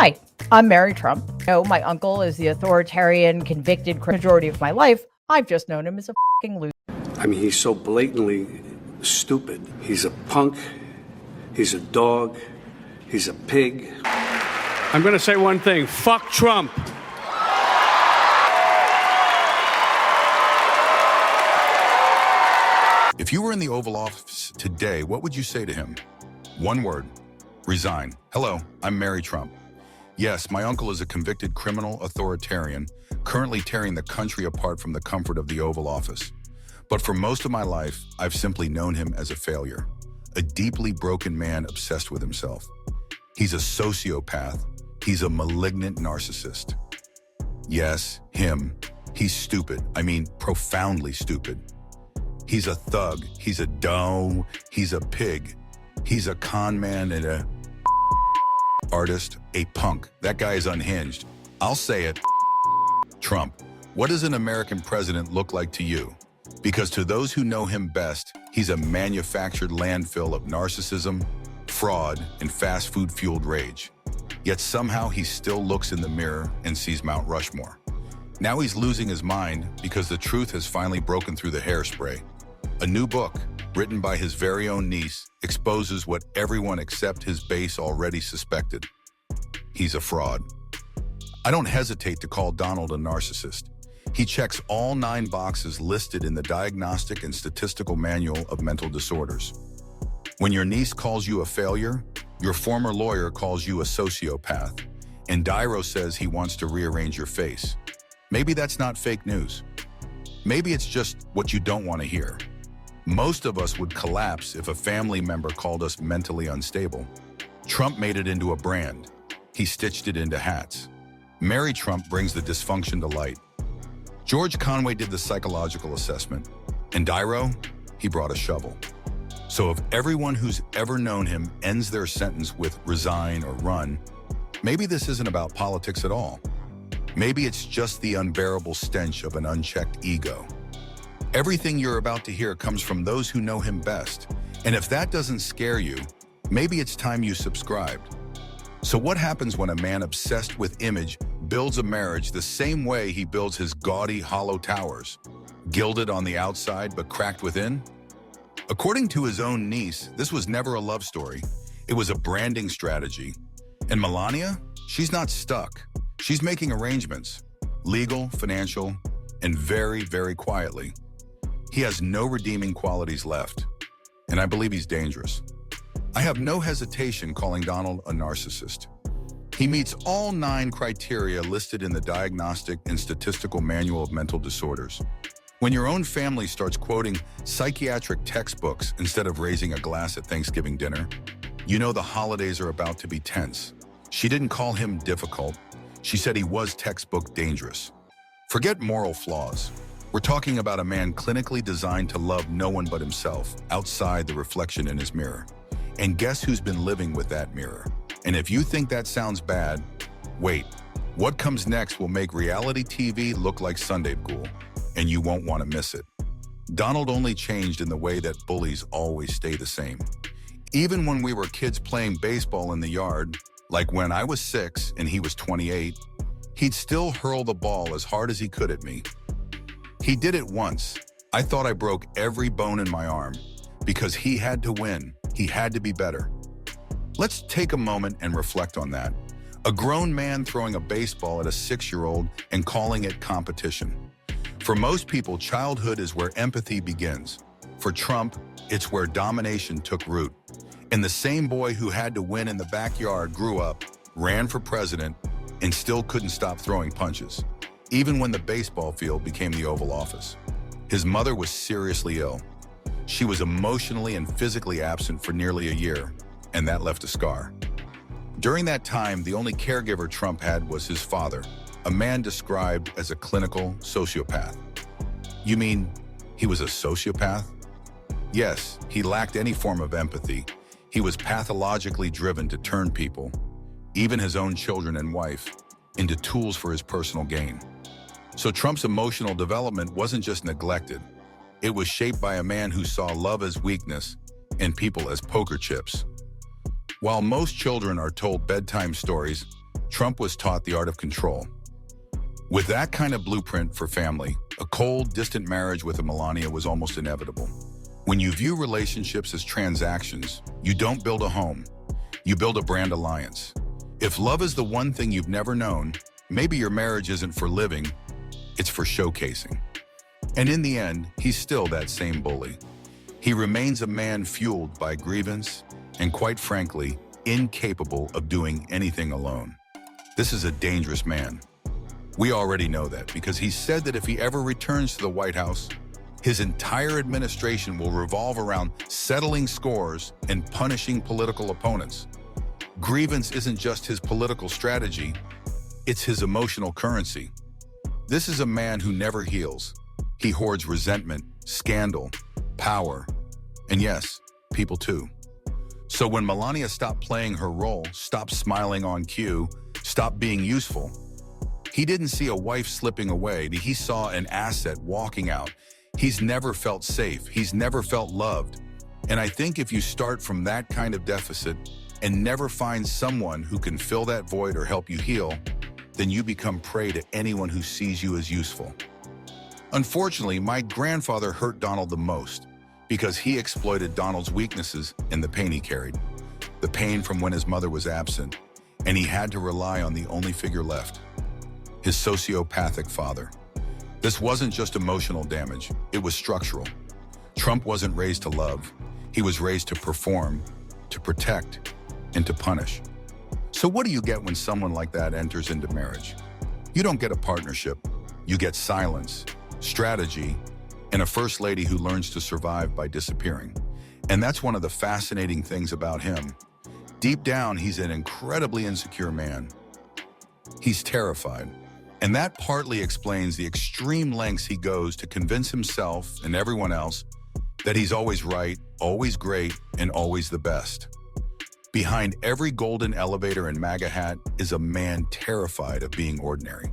Hi, I'm Mary Trump. No, my uncle is the authoritarian, convicted majority of my life. I've just known him as a fucking loser. I mean, he's so blatantly stupid. He's a punk. He's a dog. He's a pig. I'm going to say one thing. Fuck Trump. If you were in the Oval Office today, what would you say to him? One word: resign. Hello, I'm Mary Trump. Yes, my uncle is a convicted criminal authoritarian, currently tearing the country apart from the comfort of the Oval Office. But for most of my life, I've simply known him as a failure, a deeply broken man obsessed with himself. He's a sociopath. He's a malignant narcissist. Yes, him. He's stupid. I mean, profoundly stupid. He's a thug. He's a doe. He's a pig. He's a con man and a artist, a punk. That guy is unhinged. I'll say it. Trump. What does an American president look like to you? Because to those who know him best, he's a manufactured landfill of narcissism, fraud, and fast food-fueled rage. Yet somehow he still looks in the mirror and sees Mount Rushmore. Now he's losing his mind because the truth has finally broken through the hairspray. A new book, written by his very own niece, exposes what everyone except his base already suspected. He's a fraud. I don't hesitate to call Donald a narcissist. He checks all 9 boxes listed in the Diagnostic and Statistical Manual of Mental Disorders. When your niece calls you a failure, your former lawyer calls you a sociopath, and Dairo says he wants to rearrange your face. Maybe that's not fake news. Maybe it's just what you don't want to hear. Most of us would collapse if a family member called us mentally unstable. Trump made it into a brand. He stitched it into hats. Mary Trump brings the dysfunction to light. George Conway did the psychological assessment, and Dairo, he brought a shovel. So if everyone who's ever known him ends their sentence with resign or run, maybe this isn't about politics at all. Maybe it's just the unbearable stench of an unchecked ego. Everything you're about to hear comes from those who know him best. And if that doesn't scare you, maybe it's time you subscribed. So what happens when a man obsessed with image builds a marriage the same way he builds his gaudy, hollow towers, gilded on the outside but cracked within? According to his own niece, this was never a love story. It was a branding strategy. And Melania, she's not stuck. She's making arrangements, legal, financial, and very, very quietly. He has no redeeming qualities left, and I believe he's dangerous. I have no hesitation calling Donald a narcissist. He meets all 9 criteria listed in the Diagnostic and Statistical Manual of Mental Disorders. When your own family starts quoting psychiatric textbooks instead of raising a glass at Thanksgiving dinner, you know the holidays are about to be tense. She didn't call him difficult. She said he was textbook dangerous. Forget moral flaws. We're talking about a man clinically designed to love no one but himself, outside the reflection in his mirror. And guess who's been living with that mirror? And if you think that sounds bad, wait. What comes next will make reality TV look like Sunday school, and you won't want to miss it. Donald only changed in the way that bullies always stay the same. Even when we were kids playing baseball in the yard, like when I was 6 and he was 28, he'd still hurl the ball as hard as he could at me. He did it once. I thought I broke every bone in my arm because he had to win. He had to be better. Let's take a moment and reflect on that. A grown man throwing a baseball at a 6-year-old and calling it competition. For most people, childhood is where empathy begins. For Trump, it's where domination took root. And the same boy who had to win in the backyard grew up, ran for president, and still couldn't stop throwing punches, even when the baseball field became the Oval Office. His mother was seriously ill. She was emotionally and physically absent for nearly a year, and that left a scar. During that time, the only caregiver Trump had was his father, a man described as a clinical sociopath. You mean he was a sociopath? Yes, he lacked any form of empathy. He was pathologically driven to turn people, even his own children and wife, into tools for his personal gain. So Trump's emotional development wasn't just neglected. It was shaped by a man who saw love as weakness and people as poker chips. While most children are told bedtime stories, Trump was taught the art of control. With that kind of blueprint for family, a cold, distant marriage with a Melania was almost inevitable. When you view relationships as transactions, you don't build a home, you build a brand alliance. If love is the one thing you've never known, maybe your marriage isn't for living, it's for showcasing. And in the end, he's still that same bully. He remains a man fueled by grievance and, quite frankly, incapable of doing anything alone. This is a dangerous man. We already know that because he said that if he ever returns to the White House, his entire administration will revolve around settling scores and punishing political opponents. Grievance isn't just his political strategy, it's his emotional currency. This is a man who never heals. He hoards resentment, scandal, power, and yes, people too. So when Melania stopped playing her role, stopped smiling on cue, stopped being useful, he didn't see a wife slipping away. He saw an asset walking out. He's never felt safe. He's never felt loved. And I think if you start from that kind of deficit and never find someone who can fill that void or help you heal, then you become prey to anyone who sees you as useful. Unfortunately, my grandfather hurt Donald the most because he exploited Donald's weaknesses and the pain he carried. The pain from when his mother was absent, and he had to rely on the only figure left, his sociopathic father. This wasn't just emotional damage, it was structural. Trump wasn't raised to love. He was raised to perform, to protect, and to punish. So what do you get when someone like that enters into marriage? You don't get a partnership. You get silence, strategy, and a first lady who learns to survive by disappearing. And that's one of the fascinating things about him. Deep down, he's an incredibly insecure man. He's terrified. And that partly explains the extreme lengths he goes to convince himself and everyone else that he's always right, always great, and always the best. Behind every golden elevator and MAGA hat is a man terrified of being ordinary.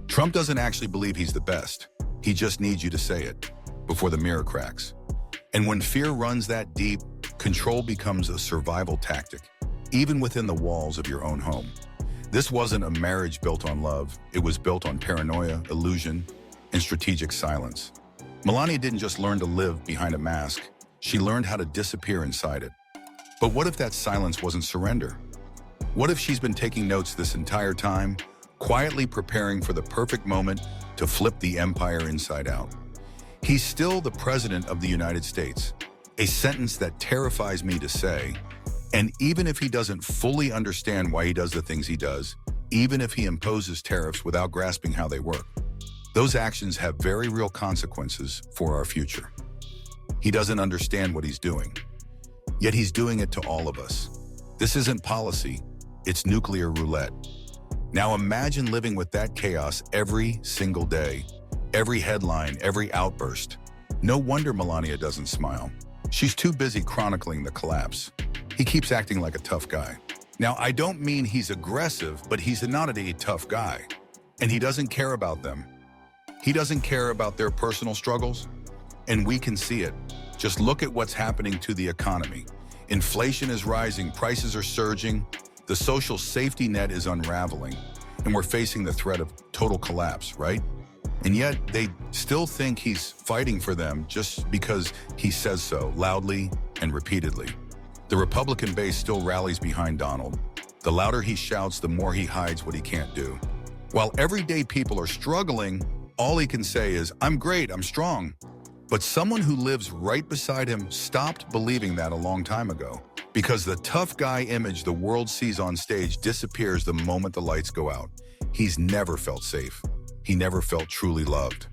Trump doesn't actually believe he's the best. He just needs you to say it before the mirror cracks. And when fear runs that deep, control becomes a survival tactic, even within the walls of your own home. This wasn't a marriage built on love. It was built on paranoia, illusion, and strategic silence. Melania didn't just learn to live behind a mask. She learned how to disappear inside it. But what if that silence wasn't surrender? What if she's been taking notes this entire time, quietly preparing for the perfect moment to flip the empire inside out? He's still the president of the United States, a sentence that terrifies me to say. And even if he doesn't fully understand why he does the things he does, even if he imposes tariffs without grasping how they work, those actions have very real consequences for our future. He doesn't understand what he's doing, yet he's doing it to all of us. This isn't policy, it's nuclear roulette. Now imagine living with that chaos every single day, every headline, every outburst. No wonder Melania doesn't smile. She's too busy chronicling the collapse. He keeps acting like a tough guy. Now, I don't mean he's aggressive, but he's not a tough guy. And he doesn't care about them. He doesn't care about their personal struggles. And we can see it. Just look at what's happening to the economy. Inflation is rising, prices are surging, the social safety net is unraveling, and we're facing the threat of total collapse, right? And yet they still think he's fighting for them just because he says so loudly and repeatedly. The Republican base still rallies behind Donald. The louder he shouts, the more he hides what he can't do. While everyday people are struggling, all he can say is, "I'm great, I'm strong." But someone who lives right beside him stopped believing that a long time ago, because the tough guy image the world sees on stage disappears the moment the lights go out. He's never felt safe. He never felt truly loved.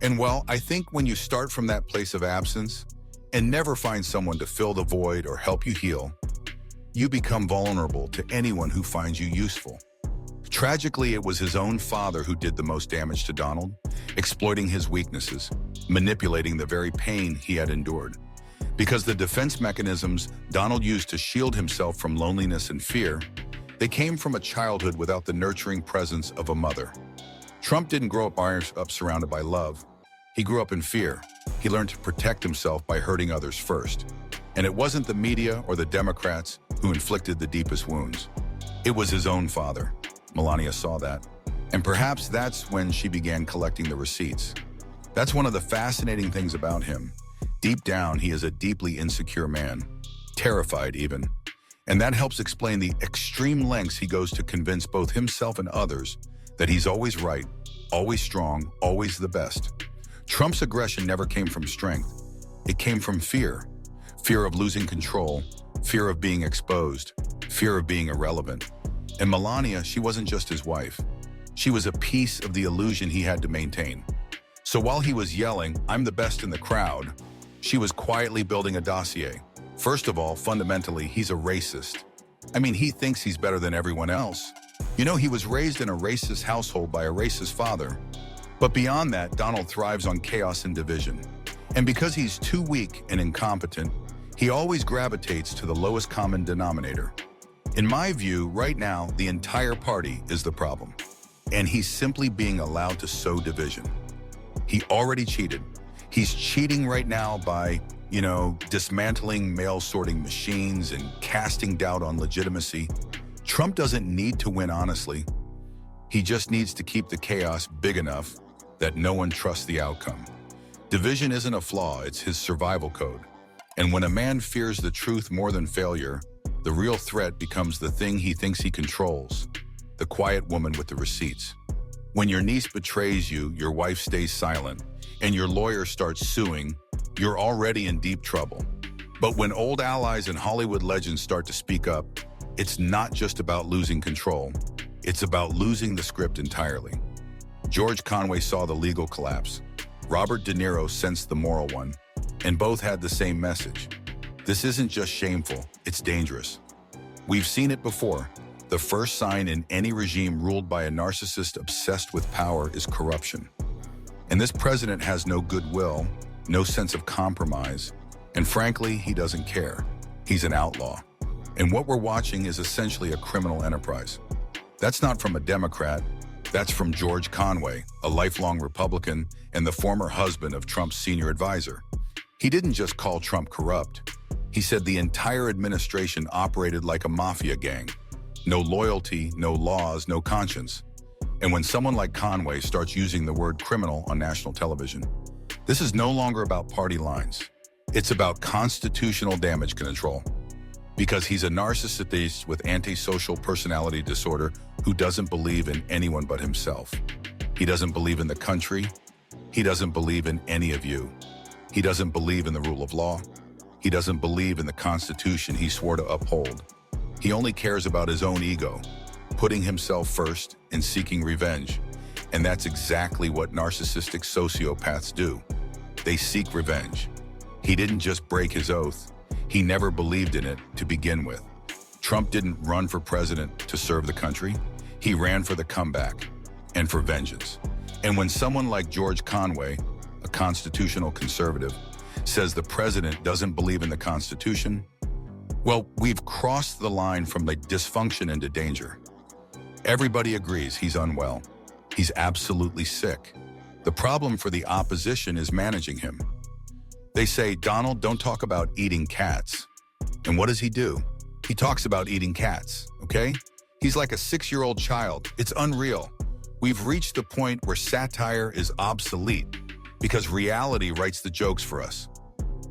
And well, I think when you start from that place of absence and never find someone to fill the void or help you heal, you become vulnerable to anyone who finds you useful. Tragically, it was his own father who did the most damage to Donald, exploiting his weaknesses, manipulating the very pain he had endured. Because the defense mechanisms Donald used to shield himself from loneliness and fear, they came from a childhood without the nurturing presence of a mother. Trump didn't grow up surrounded by love. He grew up in fear. He learned to protect himself by hurting others first. And it wasn't the media or the Democrats who inflicted the deepest wounds. It was his own father. Melania saw that. And perhaps that's when she began collecting the receipts. That's one of the fascinating things about him. Deep down, he is a deeply insecure man, terrified even. And that helps explain the extreme lengths he goes to convince both himself and others that he's always right, always strong, always the best. Trump's aggression never came from strength. It came from fear. Fear of losing control, fear of being exposed, fear of being irrelevant. And Melania, she wasn't just his wife. She was a piece of the illusion he had to maintain. So while he was yelling, "I'm the best in the crowd," she was quietly building a dossier. First of all, fundamentally, he's a racist. I mean, he thinks he's better than everyone else. You know, he was raised in a racist household by a racist father. But beyond that, Donald thrives on chaos and division. And because he's too weak and incompetent, he always gravitates to the lowest common denominator. In my view, right now, the entire party is the problem. And he's simply being allowed to sow division. He already cheated. He's cheating right now by, dismantling mail sorting machines and casting doubt on legitimacy. Trump doesn't need to win honestly. He just needs to keep the chaos big enough that no one trusts the outcome. Division isn't a flaw, it's his survival code. And when a man fears the truth more than failure, the real threat becomes the thing he thinks he controls, the quiet woman with the receipts. When your niece betrays you, your wife stays silent, and your lawyer starts suing, you're already in deep trouble. But when old allies and Hollywood legends start to speak up, it's not just about losing control, it's about losing the script entirely. George Conway saw the legal collapse. Robert De Niro sensed the moral one, and both had the same message. This isn't just shameful, it's dangerous. We've seen it before. The first sign in any regime ruled by a narcissist obsessed with power is corruption. And this president has no goodwill, no sense of compromise, and frankly, he doesn't care. He's an outlaw. And what we're watching is essentially a criminal enterprise. That's not from a Democrat, that's from George Conway, a lifelong Republican and the former husband of Trump's senior advisor. He didn't just call Trump corrupt. He said the entire administration operated like a mafia gang. No loyalty, no laws, no conscience. And when someone like Conway starts using the word criminal on national television, this is no longer about party lines. It's about constitutional damage control. Because he's a narcissist with antisocial personality disorder who doesn't believe in anyone but himself. He doesn't believe in the country. He doesn't believe in any of you. He doesn't believe in the rule of law. He doesn't believe in the Constitution he swore to uphold. He only cares about his own ego, putting himself first and seeking revenge. And that's exactly what narcissistic sociopaths do. They seek revenge. He didn't just break his oath. He never believed in it to begin with. Trump didn't run for president to serve the country. He ran for the comeback and for vengeance. And when someone like George Conway, a constitutional conservative, says the president doesn't believe in the Constitution, well, we've crossed the line from like dysfunction into danger. Everybody agrees he's unwell. He's absolutely sick. The problem for the opposition is managing him. They say, "Donald, don't talk about eating cats." And what does he do? He talks about eating cats, okay? He's like a 6-year-old child. It's unreal. We've reached the point where satire is obsolete because reality writes the jokes for us.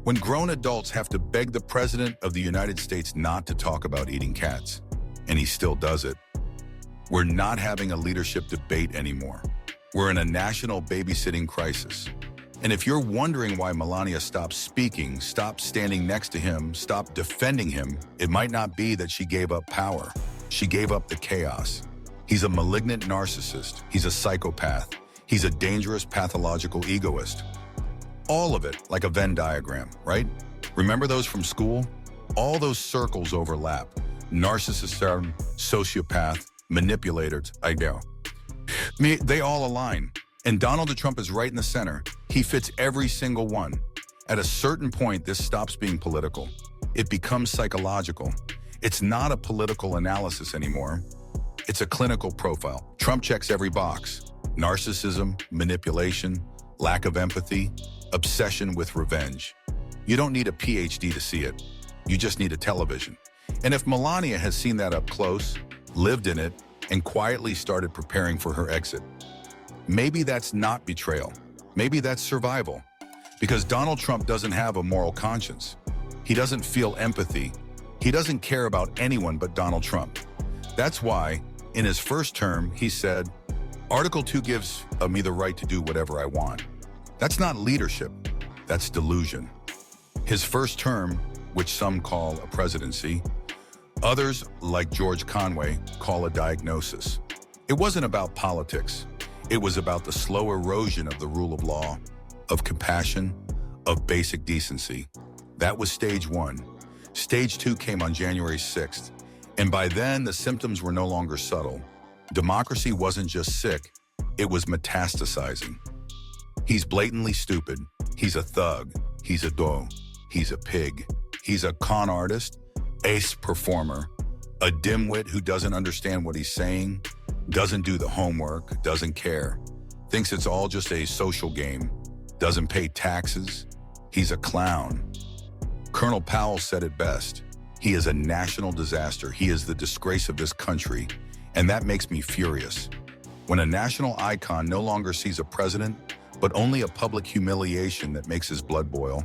When grown adults have to beg the President of the United States not to talk about eating cats, and he still does it, we're not having a leadership debate anymore. We're in a national babysitting crisis. And if you're wondering why Melania stopped speaking, stopped standing next to him, stopped defending him, it might not be that she gave up power. She gave up the chaos. He's a malignant narcissist. He's a psychopath. He's a dangerous pathological egoist. All of it like a Venn diagram, right? Remember those from school? All those circles overlap. Narcissist, sociopath, manipulators, they all align. And Donald Trump is right in the center. He fits every single one. At a certain point, this stops being political. It becomes psychological. It's not a political analysis anymore. It's a clinical profile. Trump checks every box. Narcissism, manipulation, lack of empathy, obsession with revenge. You don't need a PhD to see it. You just need a television. And if Melania has seen that up close, lived in it, and quietly started preparing for her exit. Maybe that's not betrayal. Maybe that's survival. Because Donald Trump doesn't have a moral conscience. He doesn't feel empathy. He doesn't care about anyone but Donald Trump. That's why, in his first term, he said, Article 2 gives me the right to do whatever I want. That's not leadership. That's delusion. His first term, which some call a presidency, others, like George Conway, call a diagnosis. It wasn't about politics. It was about the slow erosion of the rule of law, of compassion, of basic decency. That was stage 1. Stage 2 came on January 6th, and by then the symptoms were no longer subtle. Democracy wasn't just sick, it was metastasizing. He's blatantly stupid. He's a thug. He's a dog. He's a pig. He's a con artist, ace performer, a dimwit who doesn't understand what he's saying, doesn't do the homework, doesn't care, thinks it's all just a social game, doesn't pay taxes. He's a clown. Colonel Powell said it best. He is a national disaster. He is the disgrace of this country, and that makes me furious. When a national icon no longer sees a president, but only a public humiliation that makes his blood boil,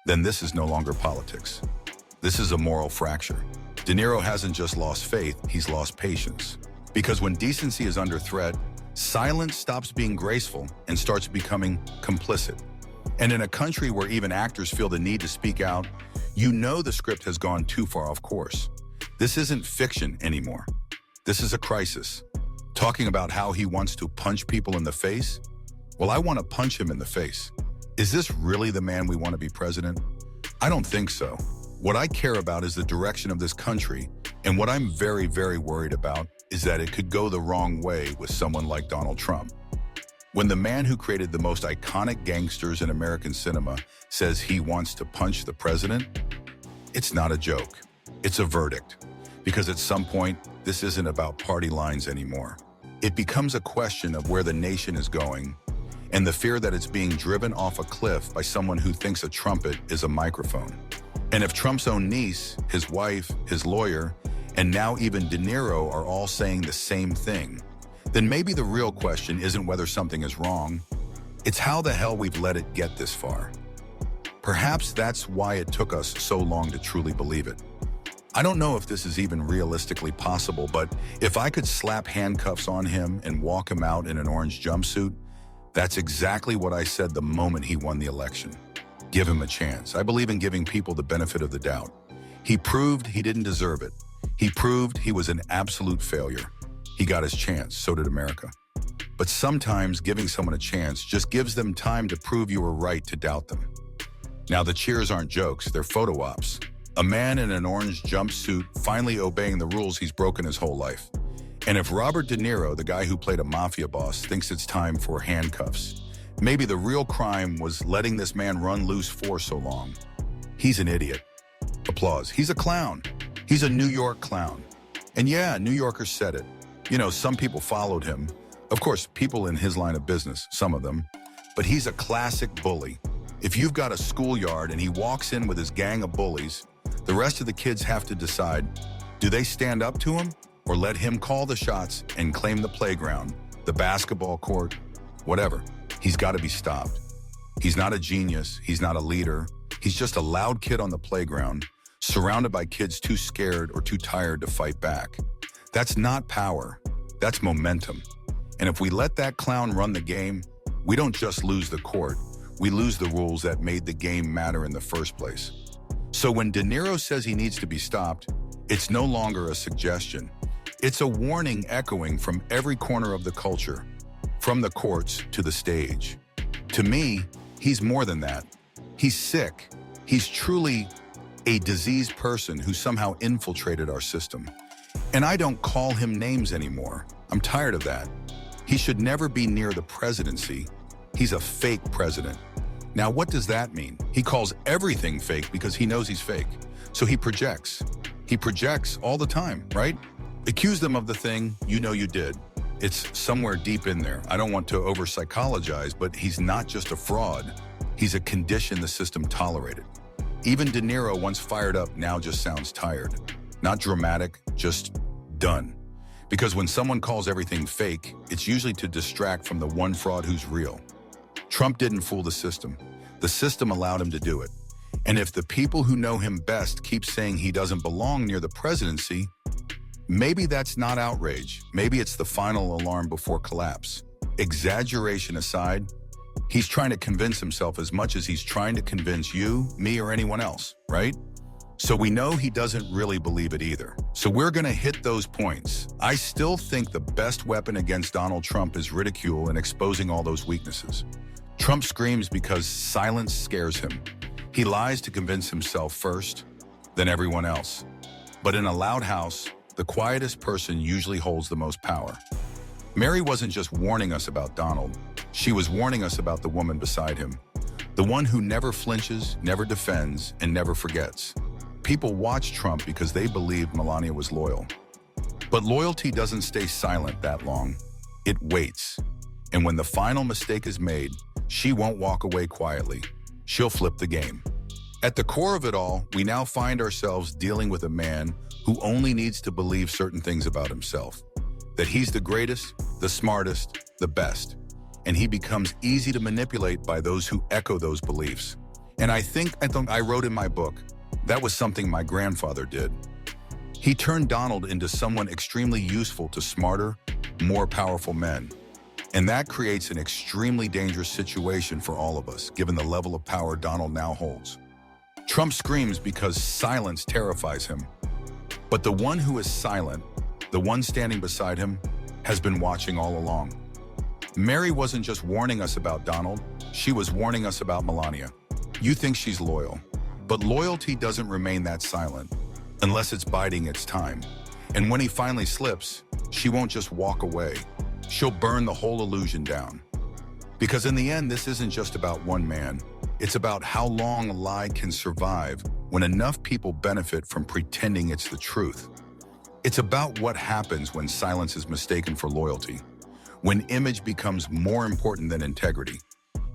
then this is no longer politics. This is a moral fracture. De Niro hasn't just lost faith, he's lost patience. Because when decency is under threat, silence stops being graceful and starts becoming complicit. And in a country where even actors feel the need to speak out, you know the script has gone too far off course. This isn't fiction anymore. This is a crisis. Talking about how he wants to punch people in the face? Well, I want to punch him in the face. Is this really the man we want to be president? I don't think so. What I care about is the direction of this country, and what I'm very, very worried about is that it could go the wrong way with someone like Donald Trump. When the man who created the most iconic gangsters in American cinema says he wants to punch the president, it's not a joke. It's a verdict. Because at some point, this isn't about party lines anymore. It becomes a question of where the nation is going, and the fear that it's being driven off a cliff by someone who thinks a trumpet is a microphone. And if Trump's own niece, his wife, his lawyer, and now even De Niro are all saying the same thing, then maybe the real question isn't whether something is wrong, it's how the hell we've let it get this far. Perhaps that's why it took us so long to truly believe it. I don't know if this is even realistically possible, but if I could slap handcuffs on him and walk him out in an orange jumpsuit, that's exactly what I said the moment he won the election. Give him a chance. I believe in giving people the benefit of the doubt. He proved he didn't deserve it. He proved he was an absolute failure. He got his chance, so did America. But sometimes giving someone a chance just gives them time to prove you were right to doubt them. Now the cheers aren't jokes, they're photo ops. A man in an orange jumpsuit finally obeying the rules he's broken his whole life. And if Robert De Niro, the guy who played a mafia boss, thinks it's time for handcuffs, maybe the real crime was letting this man run loose for so long. He's an idiot. Applause. He's a clown. He's a New York clown. And yeah, New Yorkers said it. You know, some people followed him. Of course, people in his line of business, some of them. But he's a classic bully. If you've got a schoolyard and he walks in with his gang of bullies, the rest of the kids have to decide, do they stand up to him or let him call the shots and claim the playground, the basketball court, whatever? He's got to be stopped. He's not a genius. He's not a leader. He's just a loud kid on the playground, surrounded by kids too scared or too tired to fight back. That's not power. That's momentum. And if we let that clown run the game, we don't just lose the court. We lose the rules that made the game matter in the first place. So when De Niro says he needs to be stopped, it's no longer a suggestion. It's a warning echoing from every corner of the culture, from the courts to the stage. To me, he's more than that. He's sick. He's truly a diseased person who somehow infiltrated our system. And I don't call him names anymore. I'm tired of that. He should never be near the presidency. He's a fake president. Now, what does that mean? He calls everything fake because he knows he's fake. So he projects. He projects all the time, right? Accuse them of the thing you know you did. It's somewhere deep in there. I don't want to over-psychologize, but he's not just a fraud. He's a condition the system tolerated. Even De Niro, once fired up, now just sounds tired. Not dramatic, just done. Because when someone calls everything fake, it's usually to distract from the one fraud who's real. Trump didn't fool the system. The system allowed him to do it. And if the people who know him best keep saying he doesn't belong near the presidency, maybe that's not outrage. Maybe it's the final alarm before collapse. Exaggeration aside, he's trying to convince himself as much as he's trying to convince you, me, or anyone else, right? So we know he doesn't really believe it either. So we're gonna hit those points. I still think the best weapon against Donald Trump is ridicule and exposing all those weaknesses. Trump screams because silence scares him. He lies to convince himself first, then everyone else. But in a loud house, the quietest person usually holds the most power. Mary wasn't just warning us about Donald. She was warning us about the woman beside him. The one who never flinches, never defends, and never forgets. People watch Trump because they believed Melania was loyal. But loyalty doesn't stay silent that long. It waits. And when the final mistake is made, she won't walk away quietly. She'll flip the game. At the core of it all, we now find ourselves dealing with a man who only needs to believe certain things about himself. That he's the greatest, the smartest, the best. And he becomes easy to manipulate by those who echo those beliefs. And I think I wrote in my book, that was something my grandfather did. He turned Donald into someone extremely useful to smarter, more powerful men. And that creates an extremely dangerous situation for all of us, given the level of power Donald now holds. Trump screams because silence terrifies him. But the one who is silent, the one standing beside him, has been watching all along. Mary wasn't just warning us about Donald, she was warning us about Melania. You think she's loyal, but loyalty doesn't remain that silent, unless it's biding its time. And when he finally slips, she won't just walk away. She'll burn the whole illusion down. Because in the end, this isn't just about one man. It's about how long a lie can survive when enough people benefit from pretending it's the truth. It's about what happens when silence is mistaken for loyalty, when image becomes more important than integrity,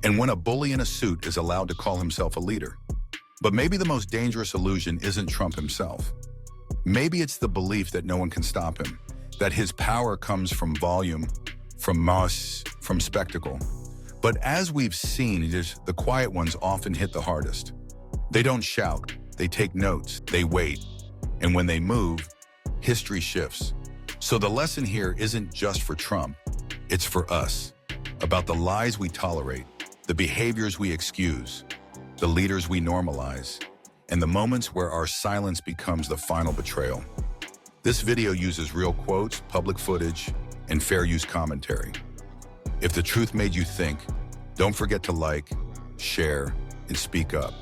and when a bully in a suit is allowed to call himself a leader. But maybe the most dangerous illusion isn't Trump himself. Maybe it's the belief that no one can stop him, that his power comes from volume, from mass, from spectacle. But as we've seen, the quiet ones often hit the hardest. They don't shout, they take notes, they wait. And when they move, history shifts. So the lesson here isn't just for Trump, it's for us. About the lies we tolerate, the behaviors we excuse, the leaders we normalize, and the moments where our silence becomes the final betrayal. This video uses real quotes, public footage, and fair use commentary. If the truth made you think, don't forget to like, share, and speak up.